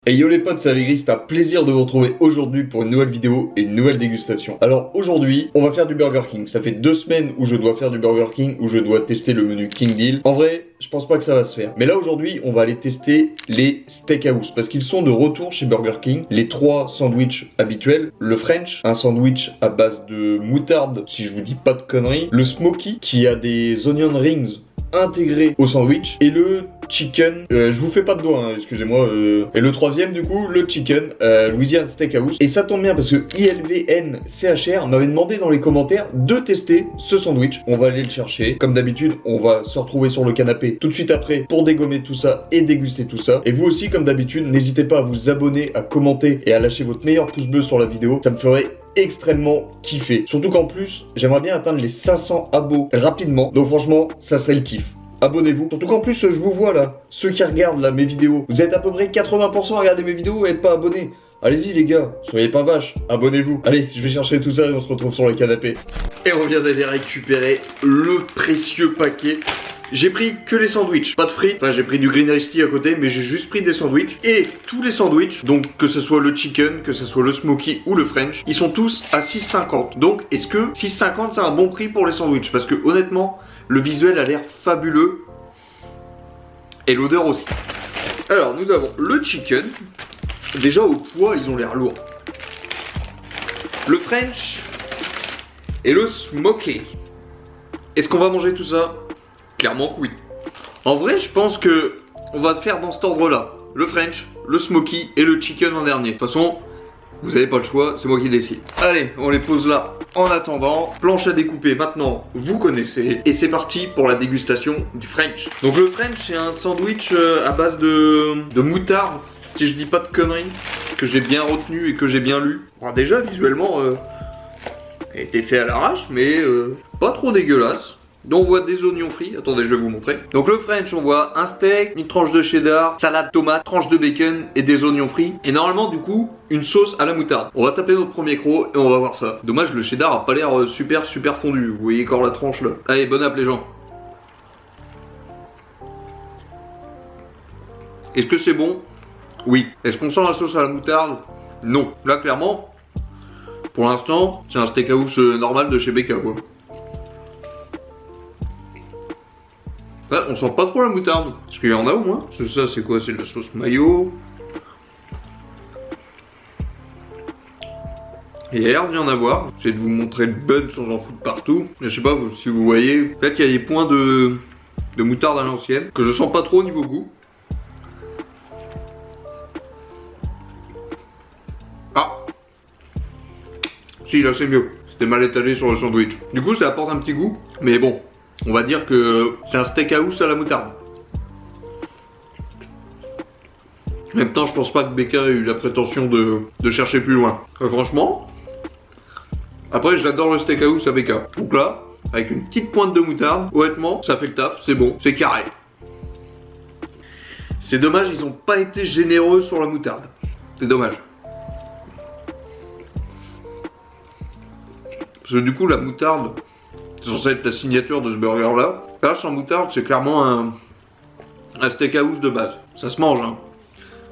Hey yo les potes, c'est Allegri, c'est un plaisir de vous retrouver aujourd'hui pour une nouvelle vidéo et une nouvelle dégustation. Alors aujourd'hui, on va faire du Burger King. Ça fait 2 semaines où je dois faire du Burger King, où je dois tester le menu King Deal. En vrai, je pense pas que ça va se faire. Mais là aujourd'hui, on va aller tester les Steakhouse parce qu'ils sont de retour chez Burger King. Les 3 sandwichs habituels, le French, un sandwich à base de moutarde, si je vous dis pas de conneries, le Smoky qui a des onion rings intégré au sandwich et le chicken, je vous fais pas de doigt hein, excusez-moi, et le troisième du coup le chicken Louisiana Steakhouse. Et ça tombe bien parce que ILVNCHR m'avait demandé dans les commentaires de tester ce sandwich. On va aller le chercher comme d'habitude, on va se retrouver sur le canapé tout de suite après pour dégommer tout ça et déguster tout ça. Et vous aussi comme d'habitude, n'hésitez pas à vous abonner, à commenter et à lâcher votre meilleur pouce bleu sur la vidéo, ça me ferait extrêmement kiffé. Surtout qu'en plus, j'aimerais bien atteindre les 500 abos rapidement. Donc franchement, ça serait le kiff. Abonnez-vous. Surtout qu'en plus, je vous vois là, ceux qui regardent là mes vidéos. Vous êtes à peu près 80% à regarder mes vidéos et être pas abonnés. Allez-y les gars, soyez pas vaches, abonnez-vous. Allez, je vais chercher tout ça et on se retrouve sur le canapé. Et on vient d'aller récupérer le précieux paquet. J'ai pris que les sandwichs, pas de frites. Enfin, j'ai pris du green iced tea à côté, mais j'ai juste pris des sandwichs. Et tous les sandwichs, donc que ce soit le chicken, que ce soit le smoky ou le French, ils sont tous à 6,50. Donc, est-ce que 6,50 c'est un bon prix pour les sandwichs? Parce que honnêtement, le visuel a l'air fabuleux. Et l'odeur aussi. Alors, nous avons le chicken. Déjà, au poids, ils ont l'air lourds. Le French et le smoky. Est-ce qu'on va manger tout ça? Clairement que oui. En vrai, je pense que on va faire dans cet ordre-là. Le French, le Smoky et le Chicken en dernier. De toute façon, vous n'avez pas le choix, c'est moi qui décide. Allez, on les pose là en attendant. Planche à découper maintenant, vous connaissez. Et c'est parti pour la dégustation du French. Donc le French, c'est un sandwich à base de moutarde, si je dis pas de conneries, que j'ai bien retenu et que j'ai bien lu. Alors déjà, visuellement, il a été fait à l'arrache, mais pas trop dégueulasse. Donc on voit des oignons frits, attendez je vais vous montrer. Donc le French on voit un steak, une tranche de cheddar, salade tomate, tranche de bacon et des oignons frits. Et normalement du coup une sauce à la moutarde. On va taper notre premier croc et on va voir ça. Dommage le cheddar a pas l'air super fondu. Vous voyez encore la tranche là. Allez bonne app les gens. Est-ce que c'est bon? Oui. Est-ce qu'on sent la sauce à la moutarde? Non. Là clairement, pour l'instant c'est un steakhouse normal de chez BK quoi. Ouais, on sent pas trop la moutarde, parce qu'il y en a au moins. Ça, c'est quoi? C'est de la sauce mayo. Il y a l'air d'y en avoir. J'essaie de vous montrer le bud sans en foutre partout. Mais je sais pas si vous voyez. Peut-être qu'il y a des points de moutarde à l'ancienne, que je sens pas trop au niveau goût. Ah! Si, là c'est mieux. C'était mal étalé sur le sandwich. Du coup, ça apporte un petit goût, mais bon. On va dire que c'est un steakhouse à la moutarde. En même temps, je pense pas que BK ait eu la prétention de chercher plus loin. Franchement, après j'adore le steakhouse à BK. Donc là, avec une petite pointe de moutarde, honnêtement, ça fait le taf, c'est bon, c'est carré. C'est dommage, ils ont pas été généreux sur la moutarde. C'est dommage. Parce que du coup, la moutarde, c'est censé être la signature de ce burger là. Là sans moutarde c'est clairement un steakhouse de base. Ça se mange hein.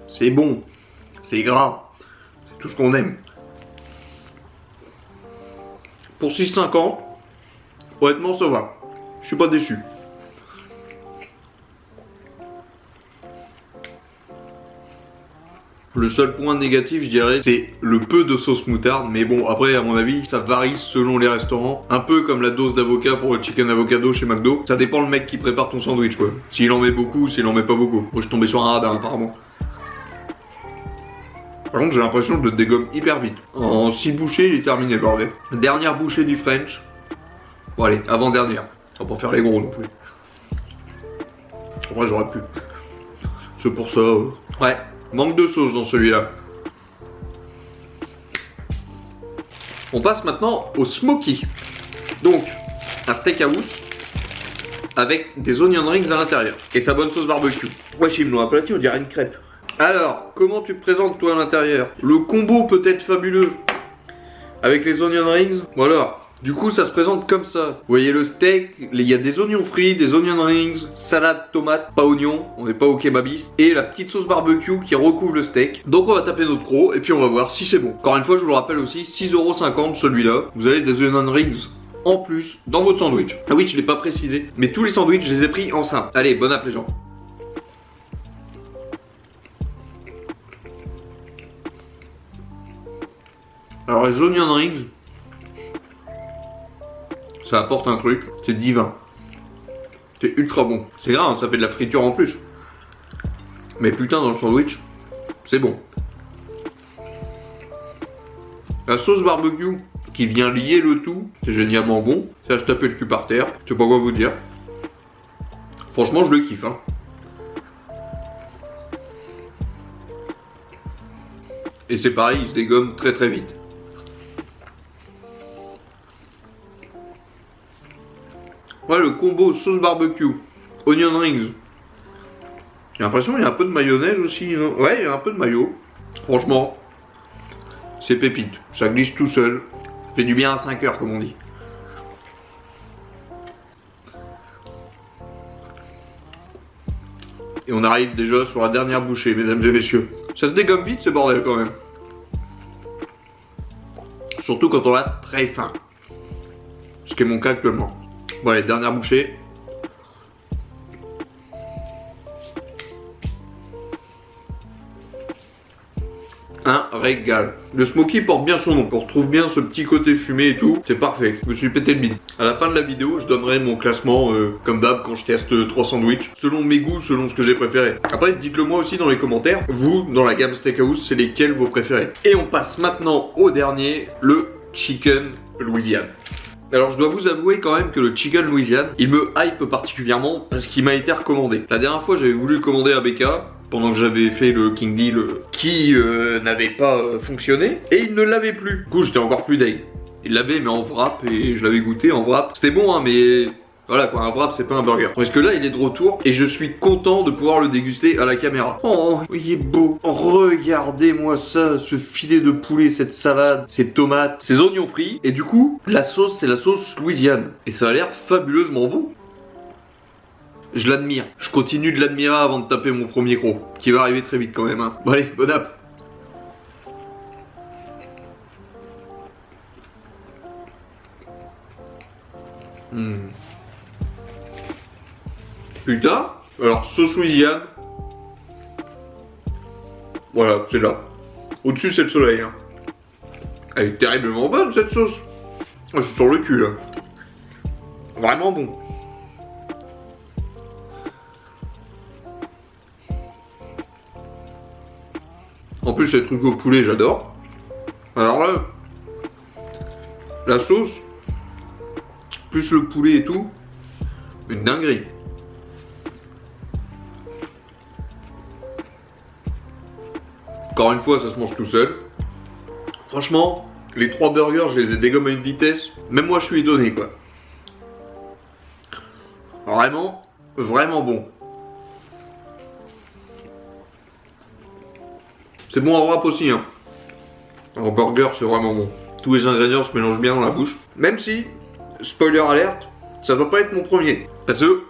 C'est bon. C'est gras. C'est tout ce qu'on aime. Pour 6,50 honnêtement ça va. Je suis pas déçu. Le seul point négatif, je dirais, c'est le peu de sauce moutarde. Mais bon, après, à mon avis, ça varie selon les restaurants. Un peu comme la dose d'avocat pour le chicken avocado chez McDo. Ça dépend le mec qui prépare ton sandwich, quoi. S'il en met beaucoup, s'il en met pas beaucoup. Moi, je suis tombé sur un radin, apparemment. Par contre, j'ai l'impression de le dégomme hyper vite. En 6 bouchées, il est terminé, le bordel. Dernière bouchée du French. Bon, allez, avant-dernière. On va pas faire les gros non plus. En vrai, j'aurais pu. C'est pour ça. Ouais. Manque de sauce dans celui-là. On passe maintenant au smoky. Donc, un steakhouse avec des onion rings à l'intérieur. Et sa bonne sauce barbecue. Ouais, chez nous, un plateau, on dirait une crêpe. Alors, comment tu te présentes toi à l'intérieur? Le combo peut être fabuleux avec les onion rings. Ou alors, Du coup, ça se présente comme ça. Vous voyez le steak, il y a des oignons frits, des onion rings, salade, tomate, pas oignon, on n'est pas au kebabiste, et la petite sauce barbecue qui recouvre le steak. Donc on va taper notre croc et puis on va voir si c'est bon. Encore une fois, je vous le rappelle aussi, 6,50€ celui-là. Vous avez des onion rings en plus dans votre sandwich. Ah oui, je l'ai pas précisé, mais tous les sandwichs, je les ai pris en simple. Allez, bon app les gens. Alors les onion rings, ça apporte un truc, c'est divin. C'est ultra bon. C'est grave, hein, ça fait de la friture en plus. Mais putain, dans le sandwich, c'est bon. La sauce barbecue qui vient lier le tout, c'est génialement bon. Ça, je tapais le cul par terre, je sais pas quoi vous dire. Franchement, je le kiffe. Hein. Et c'est pareil, il se dégomme très très vite. Ouais, le combo sauce barbecue, onion rings. J'ai l'impression qu'il y a un peu de mayonnaise aussi, non? Ouais, il y a un peu de mayo. Franchement, c'est pépite. Ça glisse tout seul. Fait du bien à 5 heures, comme on dit. Et on arrive déjà sur la dernière bouchée, mesdames et messieurs. Ça se dégomme vite, ce bordel, quand même. Surtout quand on l'a très faim. Ce qui est mon cas actuellement. Bon allez, dernière bouchée. Un régal. Le smoky porte bien son nom. On retrouve bien ce petit côté fumé et tout. C'est parfait. Je me suis pété le bide. À la fin de la vidéo, je donnerai mon classement comme d'hab quand je teste 3 sandwichs. Selon mes goûts, selon ce que j'ai préféré. Après, dites-le moi aussi dans les commentaires. Vous, dans la gamme Steakhouse, c'est lesquels vos préférés. Et on passe maintenant au dernier, le Chicken Louisiane. Alors je dois vous avouer quand même que le Chicken Louisiane, il me hype particulièrement parce qu'il m'a été recommandé. La dernière fois j'avais voulu le commander à BK pendant que j'avais fait le King Deal qui n'avait pas fonctionné et il ne l'avait plus. Du coup j'étais encore plus deg. Il l'avait mais en wrap et je l'avais goûté en wrap. C'était bon hein mais voilà quoi, un wrap c'est pas un burger. Parce que là il est de retour et je suis content de pouvoir le déguster à la caméra. Oh il est beau. Regardez-moi ça, ce filet de poulet, cette salade, ces tomates, ces oignons frits. Et du coup la sauce c'est la sauce Louisiane. Et ça a l'air fabuleusement bon. Je l'admire. Je continue de l'admirer avant de taper mon premier croc. Qui va arriver très vite quand même hein. Bon allez, bon app. Putain, alors sauce Louisiane. Voilà, c'est là. Au-dessus, c'est le soleil. Hein. Elle est terriblement bonne cette sauce. Je suis sur le cul là. Vraiment bon. En plus, ces trucs au poulet, j'adore. Alors là, la sauce, plus le poulet et tout, une dinguerie. Encore une fois, ça se mange tout seul. Franchement, les 3 burgers, je les ai dégommés à une vitesse. Même moi, je suis étonné, quoi. Vraiment, vraiment bon. C'est bon en wrap aussi, hein. En burger, c'est vraiment bon. Tous les ingrédients se mélangent bien dans la bouche. Même si, spoiler alerte, ça va pas être mon premier. Parce que,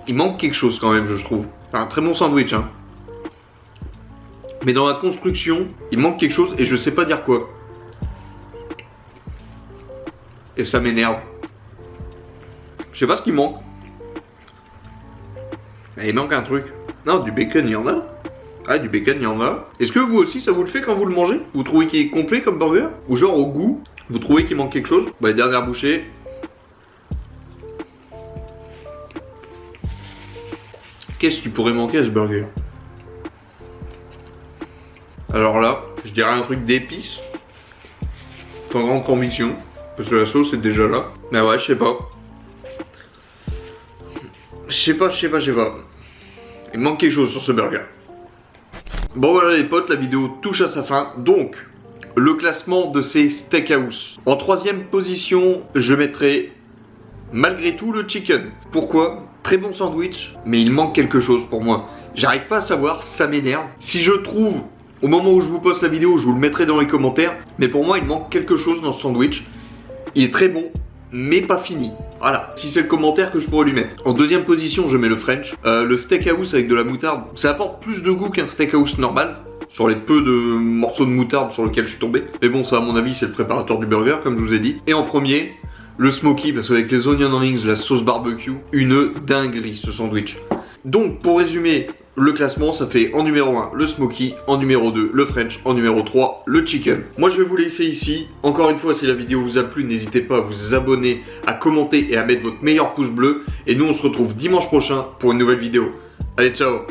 il manque quelque chose quand même, je trouve. C'est un très bon sandwich, hein. Mais dans la construction, il manque quelque chose et je sais pas dire quoi. Et ça m'énerve. Je sais pas ce qui manque. Mais il manque un truc. Non, du bacon, il y en a. Ah, du bacon, il y en a. Est-ce que vous aussi, ça vous le fait quand vous le mangez? Vous trouvez qu'il est complet comme burger? Ou genre au goût, vous trouvez qu'il manque quelque chose? Bah, dernière bouchée. Qu'est-ce qui pourrait manquer à ce burger? Alors là, je dirais un truc d'épices. Sans grande conviction. Parce que la sauce est déjà là. Mais ouais, je sais pas. Je sais pas. Il manque quelque chose sur ce burger. Bon voilà les potes, la vidéo touche à sa fin. Donc, le classement de ces steakhouse. En 3e position, je mettrai malgré tout le chicken. Pourquoi? Très bon sandwich, mais il manque quelque chose pour moi. J'arrive pas à savoir, ça m'énerve. Si je trouve Au moment où je vous poste la vidéo, je vous le mettrai dans les commentaires. Mais pour moi, il manque quelque chose dans ce sandwich. Il est très bon, mais pas fini. Voilà, si c'est le commentaire que je pourrais lui mettre. En deuxième position, je mets le French. Le steakhouse avec de la moutarde, ça apporte plus de goût qu'un steakhouse normal. Sur les peu de morceaux de moutarde sur lesquels je suis tombé. Mais bon, ça à mon avis, c'est le préparateur du burger, comme je vous ai dit. Et en premier, le smoky, parce qu'avec les onion rings, la sauce barbecue, une dinguerie ce sandwich. Donc, pour résumer le classement, ça fait en numéro 1 le smoky, en numéro 2 le French, en numéro 3 le chicken. Moi je vais vous laisser ici. Encore une fois, si la vidéo vous a plu, n'hésitez pas à vous abonner, à commenter et à mettre votre meilleur pouce bleu. Et nous on se retrouve dimanche prochain pour une nouvelle vidéo. Allez, ciao!